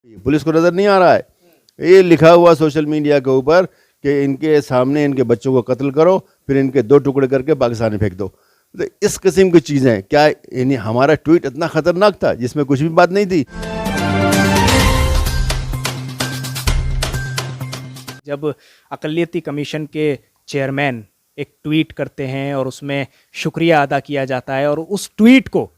Police को नज़र नहीं आ रहा है, ये लिखा हुआ सोशल मीडिया के ऊपर कि इनके सामने इनके बच्चों को कत्ल करो, फिर इनके 2 टुकड़े करके पाकिस्तान में फेंक दो। तो इस किस्म की चीज़ें, क्या यानी हमारा ट्वीट इतना ख़तरनाक था जिसमें कुछ भी बात नहीं थी? जब अक़लियती कमीशन के चेयरमैन एक ट्वीट करते हैं और उसमें शुक्रिया अदा किया जाता है, और उस ट्वीट को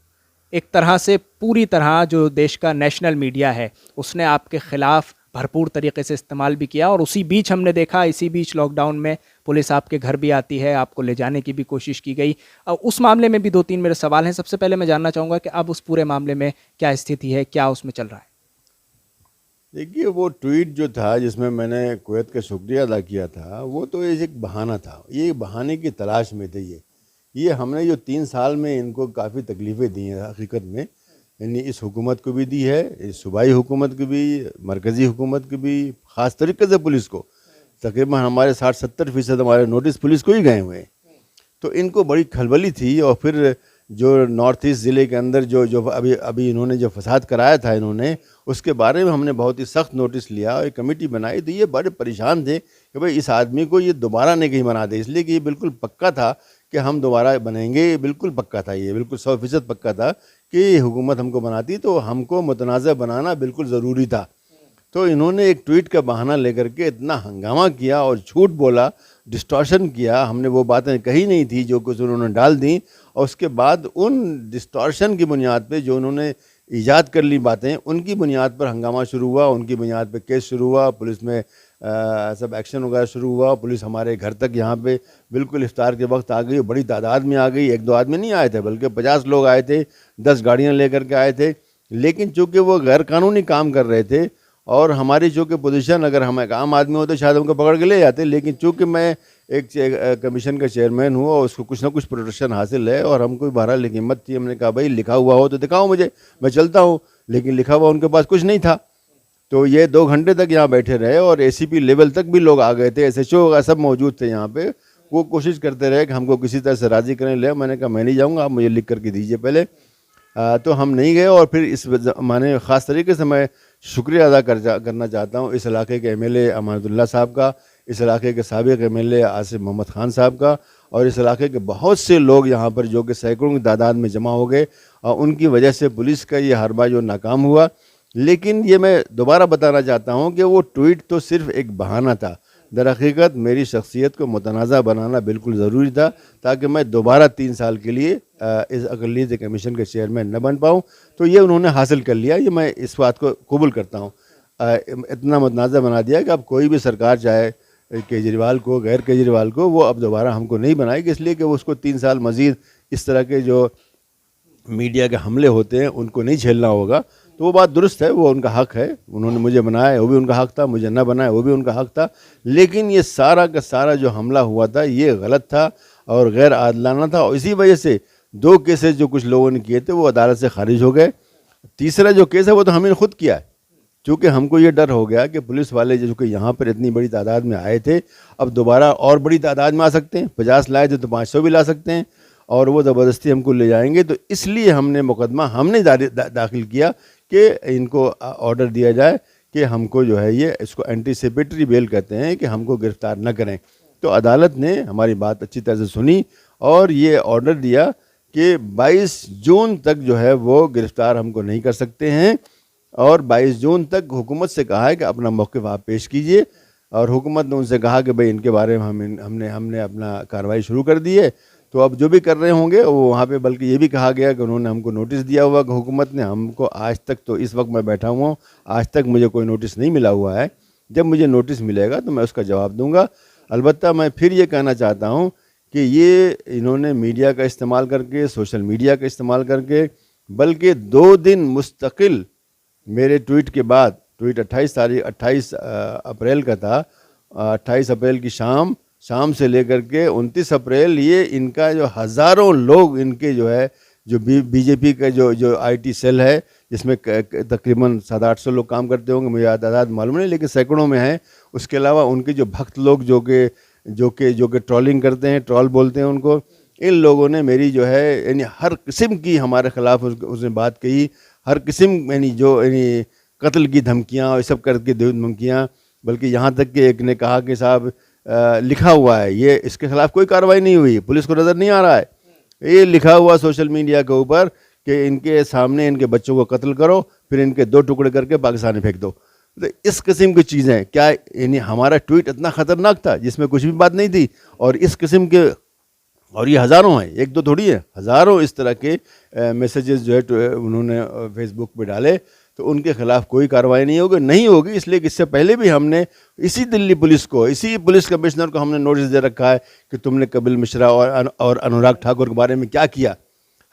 एक तरह से पूरी तरह जो देश का नेशनल मीडिया है उसने आपके ख़िलाफ़ भरपूर तरीके से इस्तेमाल भी किया, और उसी बीच हमने देखा, इसी बीच लॉकडाउन में पुलिस आपके घर भी आती है, आपको ले जाने की भी कोशिश की गई। उस मामले में भी 2-3 मेरे सवाल हैं। सबसे पहले मैं जानना चाहूँगा कि अब उस पूरे मामले में क्या स्थिति है, क्या उसमें चल रहा है? देखिए, वो ट्वीट जो था जिसमें मैंने कुवैत का शुक्रिया अदा किया था, वो तो एक बहाना था। ये बहाने की तलाश में थे ये हमने जो 3 साल में इनको काफ़ी तकलीफ़ें दी हैं हकीकत में, यानी इस हुकूमत को भी दी है, इस सूबाई हुकूमत को भी, मरकज़ी हुकूमत को भी, ख़ास तरीके से पुलिस को। तकरीबन हमारे 60-70% हमारे नोटिस पुलिस को ही गए हुए हैं। तो इनको बड़ी खलबली थी। और फिर जो नॉर्थ ईस्ट ज़िले के अंदर जो अभी इन्होंने जो फसाद कराया था इन्होंने, उसके बारे में हमने बहुत ही सख्त नोटिस लिया और एक कमेटी बनाई। तो ये बड़े परेशान थे कि भाई इस आदमी को ये दोबारा नहीं कहीं बना दे, इसलिए कि ये बिल्कुल पक्का था कि हम दोबारा बनेंगे। ये बिल्कुल पक्का था, ये बिल्कुल 100% पक्का था कि हुकूमत हमको बनाती तो हमको मुतनाज़ बनाना बिल्कुल ज़रूरी था। तो इन्होंने एक ट्वीट का बहाना लेकर के इतना हंगामा किया और झूठ बोला, डिस्टॉर्शन किया। हमने वो बातें कही नहीं थी जो कुछ उन्होंने डाल दी, और उसके बाद उन डिस्टॉर्शन की बुनियाद पे जो उन्होंने ईजाद कर ली बातें, उनकी बुनियाद पर हंगामा शुरू हुआ, उनकी बुनियाद पे केस शुरू हुआ, पुलिस में सब एक्शन वगैरह शुरू हुआ। पुलिस हमारे घर तक यहाँ पे बिल्कुल इफ्तार के वक्त आ गई, बड़ी तादाद में आ गई। 1-2 आदमी नहीं आए थे, बल्कि 50 लोग आए थे, 10 गाड़ियाँ लेकर के आए थे। लेकिन चूँकि वो गैर कानूनी काम कर रहे थे, और हमारी चूँकि पोजीशन, अगर हम एक आम आदमी होते शायद हमको पकड़ के ले जाते, लेकिन चूँकि मैं एक कमीशन का चेयरमैन हूँ और उसको कुछ ना कुछ प्रोटेक्शन हासिल है, और हमको बहरहाल एक हिम्मत थी। हमने कहा भाई लिखा हुआ हो तो दिखाओ मुझे, मैं चलता हूँ। लेकिन लिखा हुआ उनके पास कुछ नहीं था। तो ये 2 घंटे तक यहाँ बैठे रहे, और ACP लेवल तक भी लोग आ गए थे, SHO का सब मौजूद थे यहाँ पे। वो कोशिश करते रहे कि हमको किसी तरह से राज़ी करें। ले, मैंने कहा मैं नहीं जाऊँगा, आप मुझे लिख करके दीजिए पहले। तो हम नहीं गए। और फिर इस माने ख़ास तरीके से मैं शुक्रिया अदा करना चाहता हूँ इस इलाके के MLA अमानतुल्लाह साहब का, इस इलाके के साबिक़ MLA आसिफ मोहम्मद ख़ान साहब का, और इस इलाके के बहुत से लोग यहाँ पर जो कि सैकड़ों की तादाद में जमा हो गए, और उनकी वजह से पुलिस का ये हरबा जो नाकाम हुआ। लेकिन ये मैं दोबारा बताना चाहता हूँ कि वो ट्वीट तो सिर्फ़ एक बहाना था। दरहकीकत मेरी शख्सियत को मुतनाज़ा बनाना बिल्कुल ज़रूरी था, ताकि मैं दोबारा 3 साल के लिए इस अक़लियती कमीशन के चेयरमैन न बन पाऊँ। तो ये उन्होंने हासिल कर लिया, ये मैं इस बात को कबूल करता हूँ। इतना मुतनाज़ा बना दिया कि अब कोई भी सरकार, चाहे केजरीवाल को, गैर केजरीवाल को, वो अब दोबारा हमको नहीं बनाएगी, इसलिए कि वो उसको 3 साल मज़ीद इस तरह के जो मीडिया के हमले होते हैं उनको नहीं झेलना होगा। तो वो बात दुरुस्त है, वो उनका हक़ है। उन्होंने मुझे बनाया, वो भी उनका हक़ था, मुझे ना बनाया, वो भी उनका हक़ था। लेकिन ये सारा का सारा जो हमला हुआ था ये गलत था और गैर आदलाना था, और इसी वजह से 2 केसेस जो कुछ लोगों ने किए थे वो अदालत से खारिज हो गए। तीसरा जो केस है वो तो हमने खुद किया है, चूँकि हमको ये डर हो गया कि पुलिस वाले जो कि यहाँ पर इतनी बड़ी तादाद में आए थे, अब दोबारा और बड़ी तादाद में आ सकते हैं। 50 लाए थे तो 500 भी ला सकते हैं, और वो ज़बरदस्ती हमको ले जाएंगे। तो इसलिए हमने मुकदमा दाखिल किया कि इनको ऑर्डर दिया जाए कि हमको जो है ये, इसको एंटीसिपेटरी बेल कहते हैं, कि हमको गिरफ़्तार न करें। तो अदालत ने हमारी बात अच्छी तरह से सुनी और ये ऑर्डर दिया कि 22 जून तक जो है वो गिरफ़्तार हमको नहीं कर सकते हैं, और 22 जून तक हुकूमत से कहा है कि अपना मौक़िफ़ आप पेश कीजिए। और हुकूमत ने उनसे कहा कि भाई इनके बारे में हमने अपना कार्रवाई शुरू कर दी है, तो अब जो भी कर रहे होंगे वो वहाँ पे, बल्कि ये भी कहा गया कि उन्होंने हमको नोटिस दिया हुआ कि हुकूमत ने हमको, आज तक तो इस वक्त मैं बैठा हुआ हूँ, आज तक मुझे कोई नोटिस नहीं मिला हुआ है। जब मुझे नोटिस मिलेगा तो मैं उसका जवाब दूँगा। अलबत्ता मैं फिर ये कहना चाहता हूँ कि ये इन्होंने मीडिया का इस्तेमाल करके, सोशल मीडिया का इस्तेमाल करके, बल्कि 2 दिन मुस्तकिल मेरे ट्वीट के बाद, ट्वीट 28 अप्रैल का था, 28 अप्रैल की शाम से लेकर के 29 अप्रैल, ये इनका जो हज़ारों लोग, इनके जो है जो BJP का जो IT सेल है, जिसमें तकरीबन 700-800 लोग काम करते होंगे, मुझे तादाद मालूम नहीं, लेकिन सैकड़ों में हैं। उसके अलावा उनके जो भक्त लोग जो कि ट्रोलिंग करते हैं, ट्रोल बोलते हैं उनको, इन लोगों ने मेरी जो है यानी हर किस्म की हमारे ख़िलाफ़ उसने बात कही, हर किस्म यानी قتل کی دھمکیاں اور سب کر کے دھمکیاں، بلکہ یہاں تک کہ ایک نے کہا کہ صاحب لکھا ہوا ہے، یہ اس کے خلاف کوئی کارروائی نہیں ہوئی، پولیس کو نظر نہیں آ رہا ہے، یہ لکھا ہوا سوشل میڈیا کے اوپر کہ ان کے سامنے ان کے بچوں کو قتل کرو، پھر ان کے 2 ٹکڑے کر کے پاکستان میں پھینک دو. تو اس قسم کی چیزیں کیا یعنی ہمارا ٹویٹ اتنا خطرناک تھا جس میں کچھ بھی بات نہیں تھی؟ اور اس قسم کے، اور یہ ہزاروں ہیں، 1 2 تھوڑی ہے، ہزاروں اس طرح کے میسیجز جو ہے انہوں نے فیس بک پہ ڈالے، تو ان کے خلاف کوئی کارروائی نہیں ہوگی. اس لیے کہ اس سے پہلے بھی ہم نے اسی دلی پولیس کو، اسی پولیس کمشنر کو ہم نے نوٹس دے رکھا ہے کہ تم نے کپل مشرا اور انوراگ ٹھاکر کے بارے میں کیا کیا.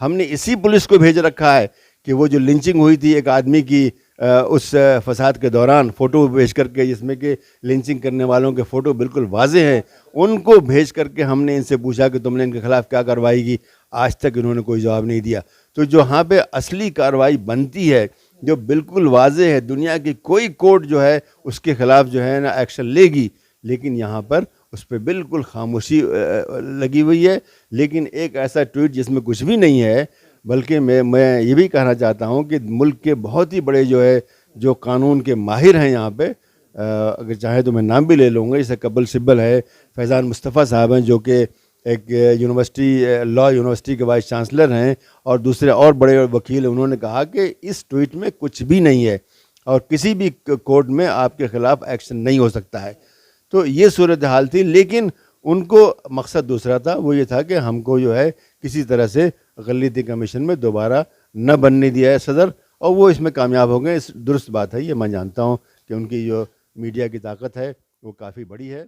ہم نے اسی پولیس کو بھیج رکھا ہے کہ وہ جو لنچنگ ہوئی تھی ایک آدمی کی اس فساد کے دوران، فوٹو بھیج کر کے، جس میں کہ لنچنگ کرنے والوں کے فوٹو بالکل واضح ہیں، ان کو بھیج کر کے ہم نے ان سے پوچھا کہ تم نے ان کے خلاف کیا کارروائی کی. آج تک انہوں نے کوئی جواب نہیں دیا. تو جو ہاں پہ اصلی کارروائی بنتی ہے، جو بالکل واضح ہے، دنیا کی کوئی کورٹ جو ہے اس کے خلاف جو ہے نا ایکشن لے گی، لیکن یہاں پر اس پہ بالکل خاموشی لگی ہوئی ہے. لیکن ایک ایسا ٹویٹ جس میں کچھ بھی نہیں ہے، بلکہ میں یہ بھی کہنا چاہتا ہوں کہ ملک کے بہت ہی بڑے جو قانون کے ماہر ہیں یہاں پہ، اگر چاہے تو میں نام بھی لے لوں گا، جیسے کپل سبل ہے، فیضان مصطفیٰ صاحب ہیں جو کہ ایک لا یونیورسٹی کے وائس چانسلر ہیں، اور دوسرے اور بڑے وکیل ہیں. انہوں نے کہا کہ اس ٹویٹ میں کچھ بھی نہیں ہے اور کسی بھی کورٹ میں آپ کے خلاف ایکشن نہیں ہو سکتا ہے. تو یہ صورتحال تھی، لیکن ان کو مقصد دوسرا تھا. وہ یہ تھا کہ ہم کو جو ہے کسی طرح سے اقلیتی کمیشن میں دوبارہ نہ بننے دیا ہے صدر، اور وہ اس میں کامیاب ہو گئے. درست بات ہے، یہ میں جانتا ہوں کہ ان کی جو میڈیا کی طاقت ہے وہ کافی بڑی ہے.